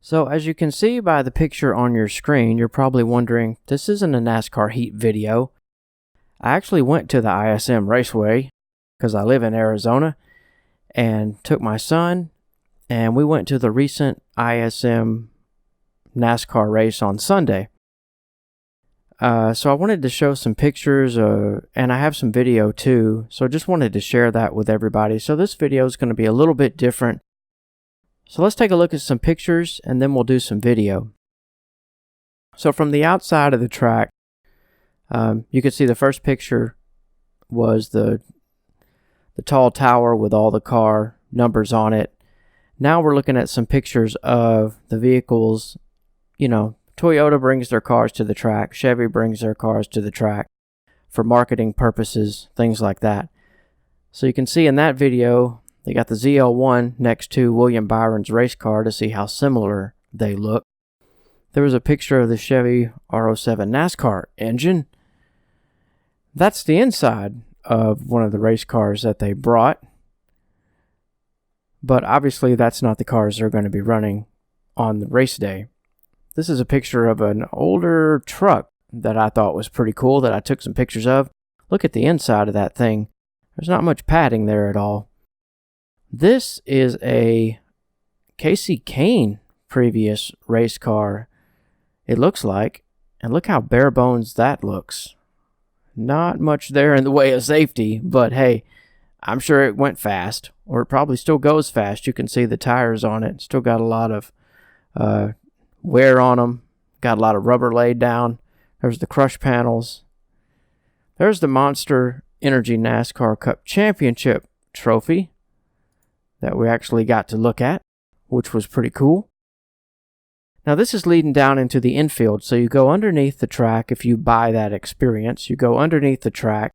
So as you can see by the picture on your screen, you're probably wondering, this isn't a NASCAR heat video. I actually went to the ISM Raceway because I live in Arizona and took my son, and we went to the recent ISM NASCAR race on Sunday. So I wanted to show some pictures, and I have some video too, so I just wanted to share that with everybody. So this video is going to be a little bit different. So let's take a look at some pictures, and then we'll do some video. So from the outside of the track, you can see the first picture was the tall tower with all the car numbers on it. Now we're looking at some pictures of the vehicles. You know, Toyota brings their cars to the track, Chevy brings their cars to the track for marketing purposes, things like that. So you can see in that video, they got the ZL1 next to William Byron's race car to see how similar they look. There was a picture of the Chevy R07 NASCAR engine. That's the inside of one of the race cars that they brought. But obviously that's not the cars they're going to be running on the race day. This is a picture of an older truck that I thought was pretty cool that I took some pictures of. Look at the inside of that thing. There's not much padding there at all. This is a Casey Kane previous race car, it looks like. And look how bare bones that looks. Not much there in the way of safety, but hey, I'm sure it went fast, or it probably still goes fast. You can see the tires on it. Still got a lot of wear on them. Got a lot of rubber laid down. There's the crush panels. There's the Monster Energy NASCAR Cup Championship trophy that we actually got to look at, which was pretty cool. Now this is leading down into the infield, so you go underneath the track. If you buy that experience, you go underneath the track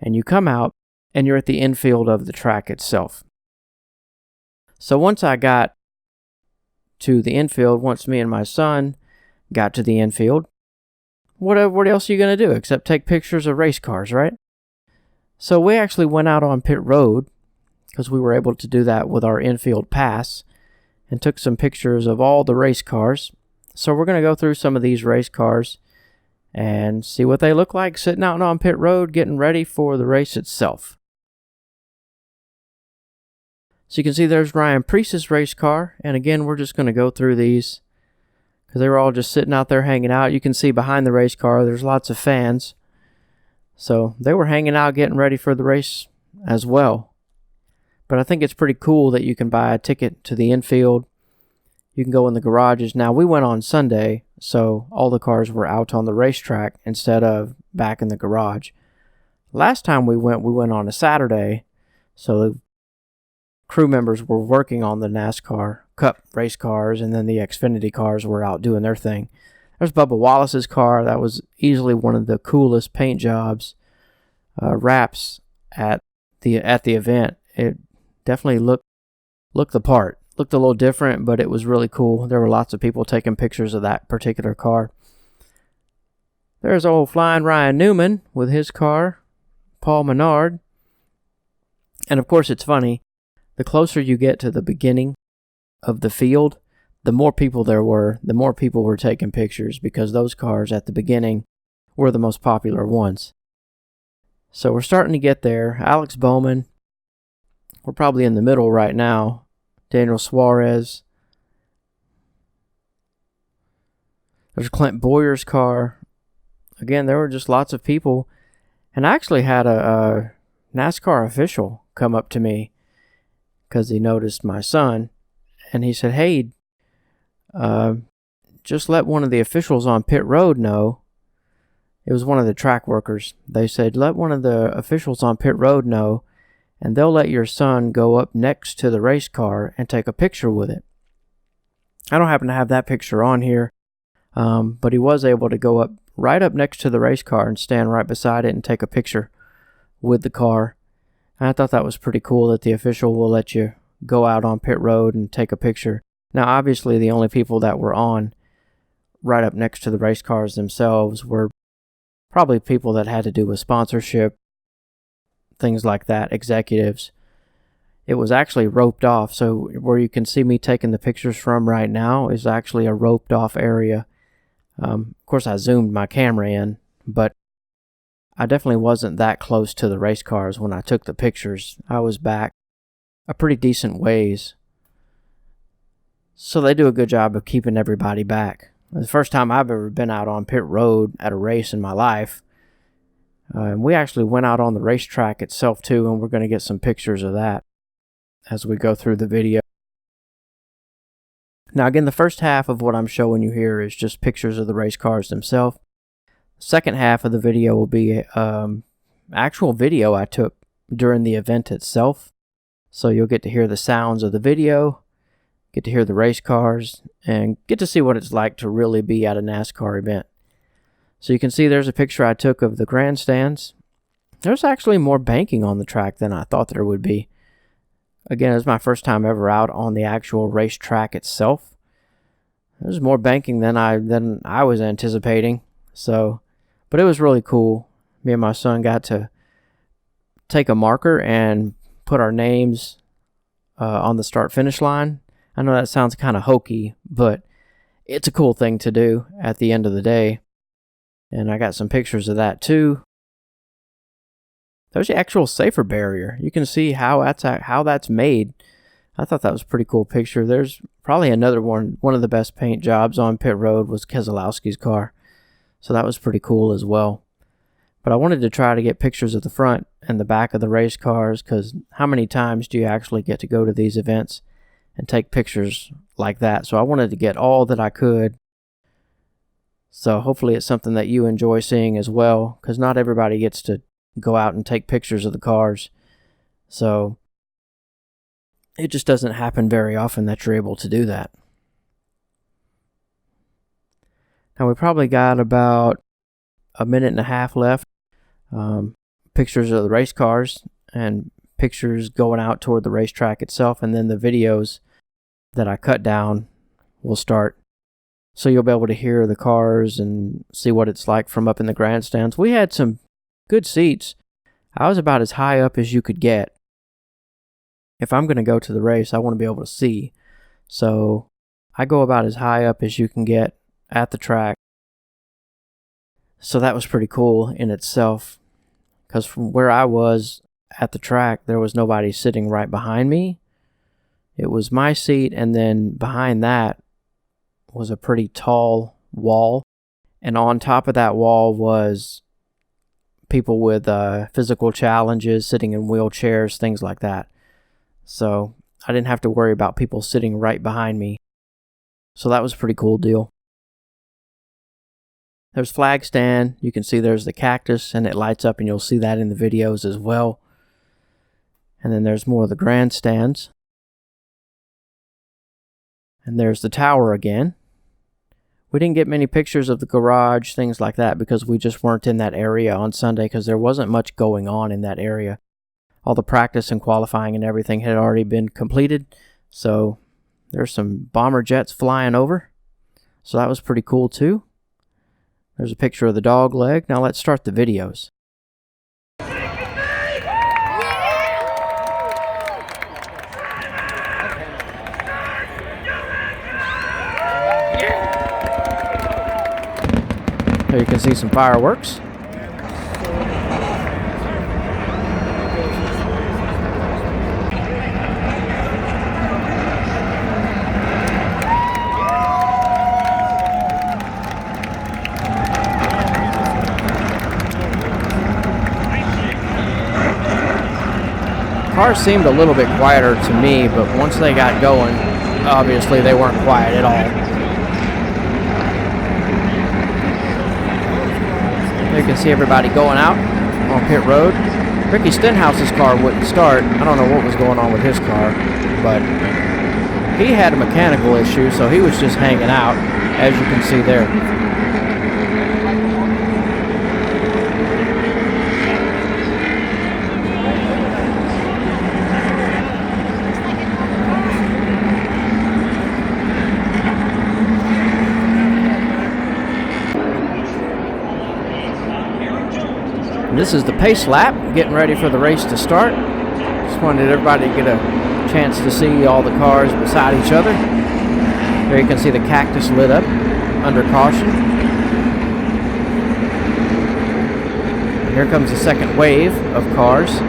and you come out and you're at the infield of the track itself. So once I got to the infield, once me and my son got to the infield, what else are you going to do except take pictures of race cars, right? So we actually went out on pit road because we were able to do that with our infield pass and took some pictures of all the race cars. So we're going to go through some of these race cars and see what they look like sitting out on pit road getting ready for the race itself. So you can see there's Ryan Preece's race car, and again we're just going to go through these because they were all just sitting out there hanging out. You can see behind the race car there's lots of fans, so they were hanging out getting ready for the race as well. But I think it's pretty cool that you can buy a ticket to the infield. You can go in the garages. Now, we went on Sunday, so all the cars were out on the racetrack instead of back in the garage. Last time we went on a Saturday, so the crew members were working on the NASCAR Cup race cars, and then the Xfinity cars were out doing their thing. There's Bubba Wallace's car. That was easily one of the coolest paint jobs, wraps at the event. It definitely looked the part. Looked a little different, but it was really cool. There were lots of people taking pictures of that particular car. There's old Flying Ryan Newman with his car, Paul Menard. And of course, it's funny, the closer you get to the beginning of the field, the more people there were, the more people were taking pictures because those cars at the beginning were the most popular ones. So we're starting to get there. Alex Bowman. We're probably in the middle right now. Daniel Suarez. There's Clint Boyer's car. Again, there were just lots of people. And I actually had a NASCAR official come up to me because he noticed my son. And he said, hey, just let one of the officials on pit road know. It was one of the track workers. They said, let one of the officials on pit road know, and they'll let your son go up next to the race car and take a picture with it. I don't happen to have that picture on here, but he was able to go up right up next to the race car and stand right beside it and take a picture with the car. And I thought that was pretty cool that the official will let you go out on pit road and take a picture. Now, obviously, the only people that were on right up next to the race cars themselves were probably people that had to do with sponsorship, things like that, executives. it was actually roped off. So where you can see me taking the pictures from right now is actually a roped off area. Of course, I zoomed my camera in, but I definitely wasn't that close to the race cars when I took the pictures. I was back a pretty decent ways. So they do a good job of keeping everybody back. The first time I've ever been out on pit road at a race in my life. And we actually went out on the racetrack itself too, and we're going to get some pictures of that as we go through the video. Now again, the first half of what I'm showing you here is just pictures of the race cars themselves. The second half of the video will be actual video I took during the event itself. So you'll get to hear the sounds of the video, get to hear the race cars, and get to see what it's like to really be at a NASCAR event. So you can see there's a picture I took of the grandstands. There's actually more banking on the track than I thought there would be. Again, it was my first time ever out on the actual racetrack itself. There's more banking than I was anticipating. So, but it was really cool. Me and my son got to take a marker and put our names on the start-finish line. I know that sounds kind of hokey, but it's a cool thing to do at the end of the day. And I got some pictures of that too. There's the actual safer barrier. You can see how that's made. I thought that was a pretty cool picture. There's probably another one. One of the best paint jobs on pit road was Keselowski's car. So that was pretty cool as well. But I wanted to try to get pictures of the front and the back of the race cars, because how many times do you actually get to go to these events and take pictures like that? So I wanted to get all that I could. So hopefully it's something that you enjoy seeing as well, because not everybody gets to go out and take pictures of the cars. So it just doesn't happen very often that you're able to do that. Now we probably got about a minute and a half left. Pictures of the race cars and pictures going out toward the racetrack itself, and then the videos that I cut down will start. So you'll be able to hear the cars and see what it's like from up in the grandstands. We had some good seats. I was about as high up as you could get. If I'm going to go to the race, I want to be able to see. So I go about as high up as you can get at the track. So that was pretty cool in itself, because from where I was at the track, there was nobody sitting right behind me. It was my seat, and then behind that was a pretty tall wall. And on top of that wall was people with physical challenges, sitting in wheelchairs, things like that. So I didn't have to worry about people sitting right behind me. So that was a pretty cool deal. There's flag stand. You can see there's the cactus, and it lights up, and you'll see that in the videos as well. And then there's more of the grandstands. And there's the tower again. We didn't get many pictures of the garage, things like that, because we just weren't in that area on Sunday, because there wasn't much going on in that area. All the practice and qualifying and everything had already been completed. So there's some bomber jets flying over. So that was pretty cool too. There's a picture of the dog leg. Now let's start the videos. There you can see some fireworks. Cars seemed a little bit quieter to me, but once they got going, obviously they weren't quiet at all. You can see everybody going out on pit road. Ricky Stenhouse's car wouldn't start. I don't know what was going on with his car, but he had a mechanical issue, so he was just hanging out, as you can see there. This is the pace lap, getting ready for the race to start. Just wanted everybody to get a chance to see all the cars beside each other. There you can see the cactus lit up under caution. And here comes the second wave of cars.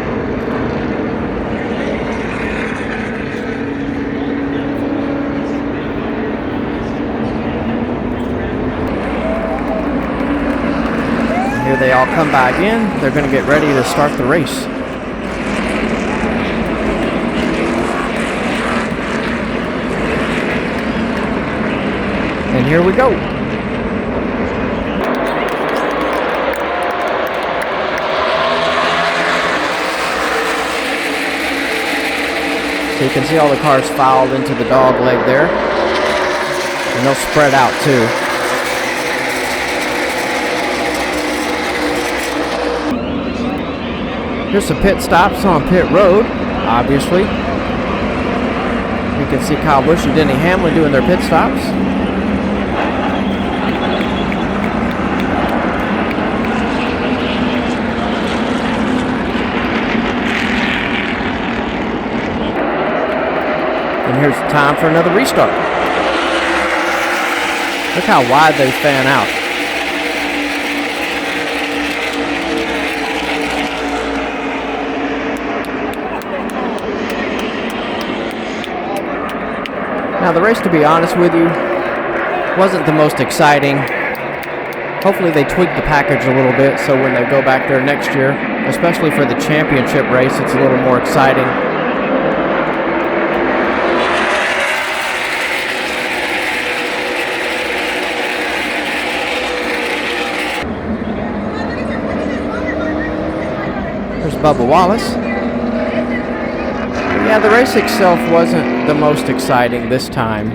Here they all come by again. They're going to get ready to start the race. And here we go. So you can see all the cars filed into the dog leg there. And they'll spread out too. Here's some pit stops on pit road, obviously. You can see Kyle Busch and Denny Hamlin doing their pit stops. And here's the time for another restart. Look how wide they fan out. Now the race, to be honest with you, wasn't the most exciting. Hopefully they tweaked the package a little bit so when they go back there next year, especially for the championship race, it's a little more exciting. There's Bubba Wallace. Yeah, the race itself wasn't the most exciting this time.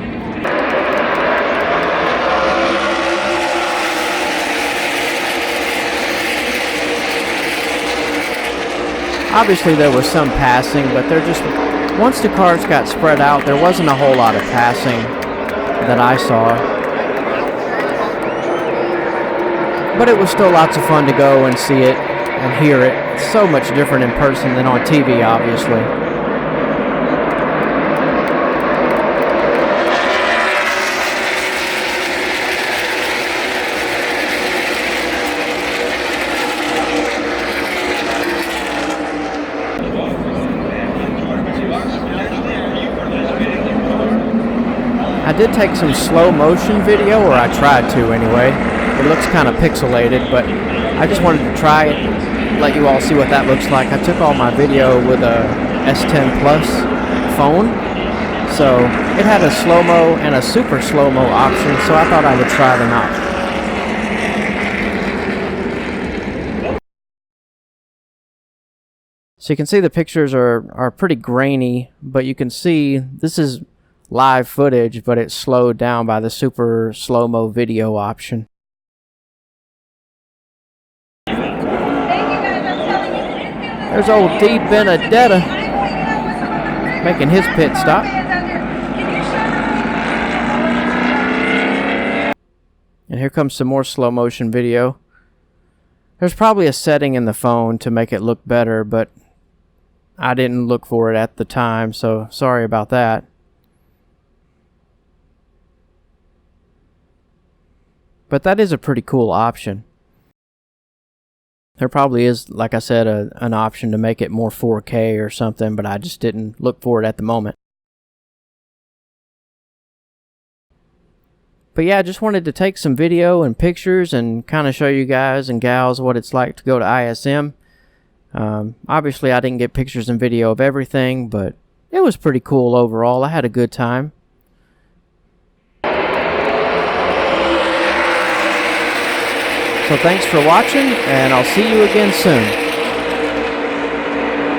Obviously there was some passing, but once the cars got spread out, there wasn't a whole lot of passing that I saw. But it was still lots of fun to go and see it and hear it. It's so much different in person than on TV, obviously. I did take some slow motion video, or I tried to anyway. It looks kind of pixelated, but I just wanted to try it, let you all see what that looks like. I took all my video with a S10 Plus phone, so it had a slow-mo and a super slow-mo option, so I thought I would try them out. So you can see the pictures are pretty grainy, but you can see this is live footage, but it's slowed down by the super slow-mo video option. There's old D. Benedetta making his pit stop. And here comes some more slow motion video. There's probably a setting in the phone to make it look better, but I didn't look for it at the time, so sorry about that. But that is a pretty cool option. There probably is, like I said, an option to make it more 4K or something, but I just didn't look for it at the moment. But yeah, I just wanted to take some video and pictures and kind of show you guys and gals what it's like to go to ISM. Obviously, I didn't get pictures and video of everything, but it was pretty cool overall. I had a good time. So thanks for watching, and I'll see you again soon.